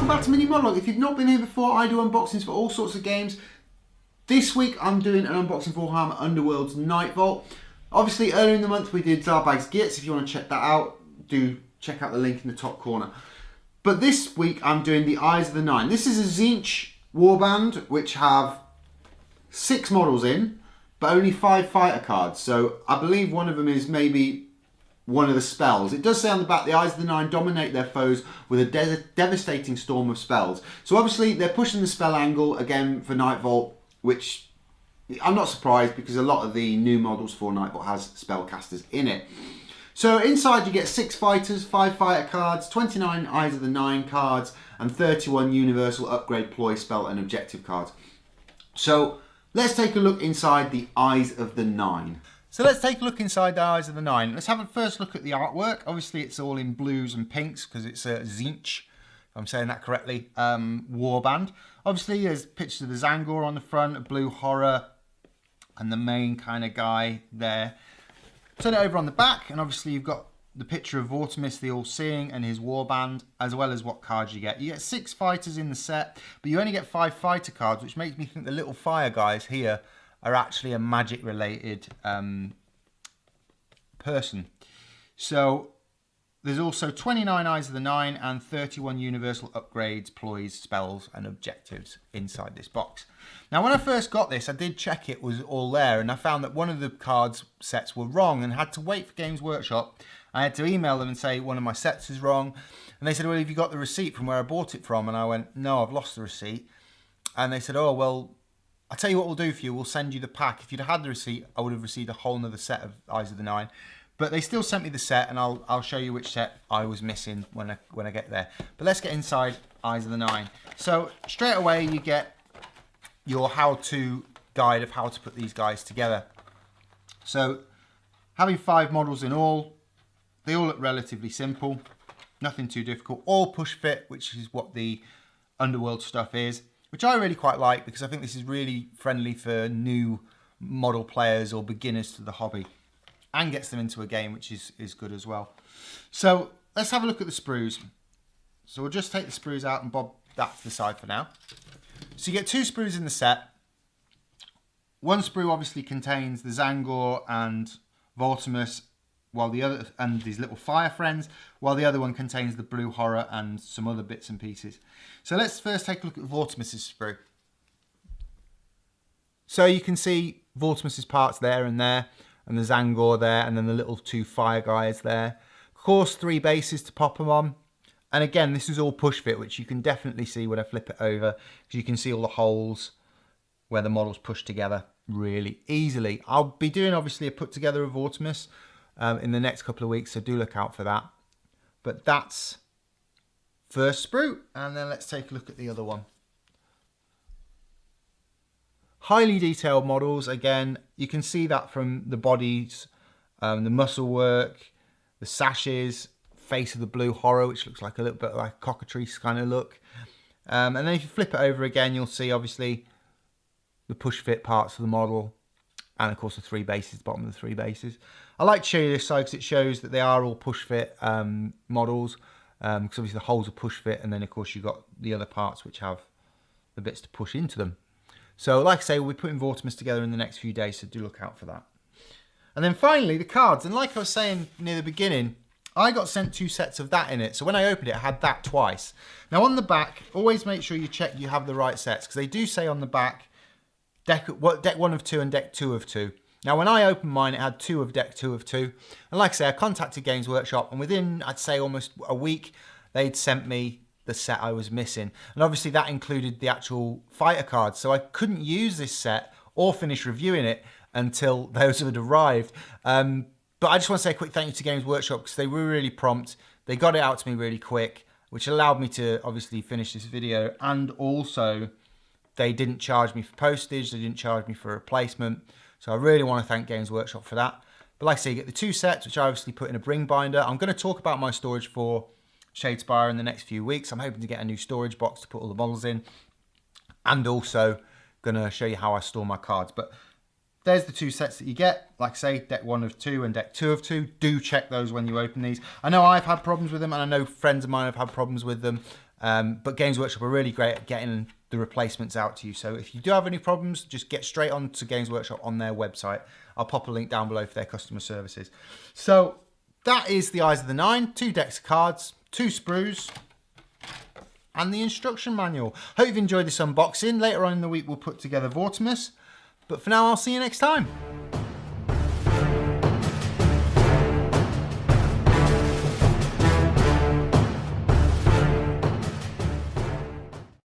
welcome back to Mini-Modelog. If you've not been here before, I do unboxings for all sorts of games. This week I'm doing an unboxing for Warhammer Underworlds Nightvault. Obviously earlier in the month we did Zarbag's Gits. If you want to check that out, do check out the link in the top corner. But this week I'm doing the Eyes of the Nine. This is a Tzeentch warband which have 6 models in, but only 5 fighter cards. So I believe one of them is maybe one of the spells. It does say on the back, the Eyes of the Nine dominate their foes with a devastating storm of spells. So obviously they're pushing the spell angle again for Nightvault, which I'm not surprised because a lot of the new models for Nightvault has spellcasters in it. So inside you get 6 fighters, 5 fighter cards, 29 Eyes of the Nine cards, and 31 universal upgrade, ploy, spell and objective cards. So let's take a look inside the Eyes of the Nine. So let's take a look inside the Eyes of the Nine. Let's have a first look at the artwork. Obviously it's all in blues and pinks because it's a Tzeentch, if I'm saying that correctly, warband. Obviously there's pictures of the Zangor on the front, a blue horror, and the main kind of guy there. Turn it over on the back, and obviously you've got the picture of Vortimus the All-Seeing and his warband, as well as what cards you get. You get 6 fighters in the set, but you only get 5 fighter cards, which makes me think the little fire guys here are actually a magic related person. So there's also 29 Eyes of the Nine and 31 universal upgrades, ploys, spells and objectives inside this box. Now when I first got this, I did check it was all there, and I found that one of the cards sets were wrong and had to wait for Games Workshop. I had to email them and say one of my sets is wrong, and they said, well, have you got the receipt from where I bought it from? And I went, no, I've lost the receipt. And they said, oh well, I'll tell you what we'll do for you, we'll send you the pack. If you'd had the receipt, I would have received a whole nother set of Eyes of the Nine. But they still sent me the set, and I'll show you which set I was missing when I get there. But let's get inside Eyes of the Nine. So straight away you get your how-to guide of how to put these guys together. So having 5 models in all, they all look relatively simple, nothing too difficult. All push fit, which is what the Underworld stuff is, which I really quite like because I think this is really friendly for new model players or beginners to the hobby, and gets them into a game, which is good as well. So let's have a look at the sprues. So we'll just take the sprues out and bob that to the side for now. So you get 2 sprues in the set. One sprue obviously contains the Zangor and Vortimus, while the other, and these little fire friends, while the other one contains the blue horror and some other bits and pieces. So let's first take a look at Vortimus's sprue. So you can see Vortimus's parts there, and the Zangor there, and then the little 2 fire guys there. Of course, 3 bases to pop them on. And again, this is all push fit, which you can definitely see when I flip it over, because you can see all the holes where the models push together really easily. I'll be doing obviously a put together of Vortimus in the next couple of weeks, so do look out for that. But that's first sprue, and then let's take a look at the other one. Highly detailed models. Again, you can see that from the bodies, the muscle work, the sashes, face of the blue horror, which looks like a little bit like a cockatrice kind of look. And then if you flip it over again, you'll see obviously the push fit parts of the model, and of course the 3 bases, the bottom of the 3 bases. I like to show you this side because it shows that they are all push fit models, because obviously the holes are push fit, and then of course you've got the other parts which have the bits to push into them. So like I say, we'll be putting Vortimus together in the next few days, so do look out for that. And then finally, the cards. And like I was saying near the beginning, I got sent 2 sets of that in it. So when I opened it, I had that twice. Now on the back, always make sure you check you have the right sets, because they do say on the back, deck 1 of 2 and deck 2 of 2. Now when I opened mine, it had 2 of deck 2 of 2. And like I say, I contacted Games Workshop, and within, I'd say almost a week, they'd sent me the set I was missing. And obviously that included the actual fighter cards. So I couldn't use this set or finish reviewing it until those had arrived. But I just want to say a quick thank you to Games Workshop, because they were really prompt. They got it out to me really quick, which allowed me to obviously finish this video. And also they didn't charge me for postage. They didn't charge me for a replacement. So I really want to thank Games Workshop for that. But like I say, you get the 2 sets, which I obviously put in a bring binder. I'm going to talk about my storage for Shadespire in the next few weeks. I'm hoping to get a new storage box to put all the models in, and also going to show you how I store my cards. But there's the 2 sets that you get. Like I say, deck 1 of 2 and deck 2 of 2. Do check those when you open these. I know I've had problems with them, and I know friends of mine have had problems with them. But Games Workshop are really great at getting the replacements out to you. So if you do have any problems, just get straight on to Games Workshop on their website. I'll pop a link down below for their customer services. So that is the Eyes of the Nine, 2 decks of cards, 2 sprues, and the instruction manual. Hope you've enjoyed this unboxing. Later on in the week, we'll put together Vortimus. But for now, I'll see you next time.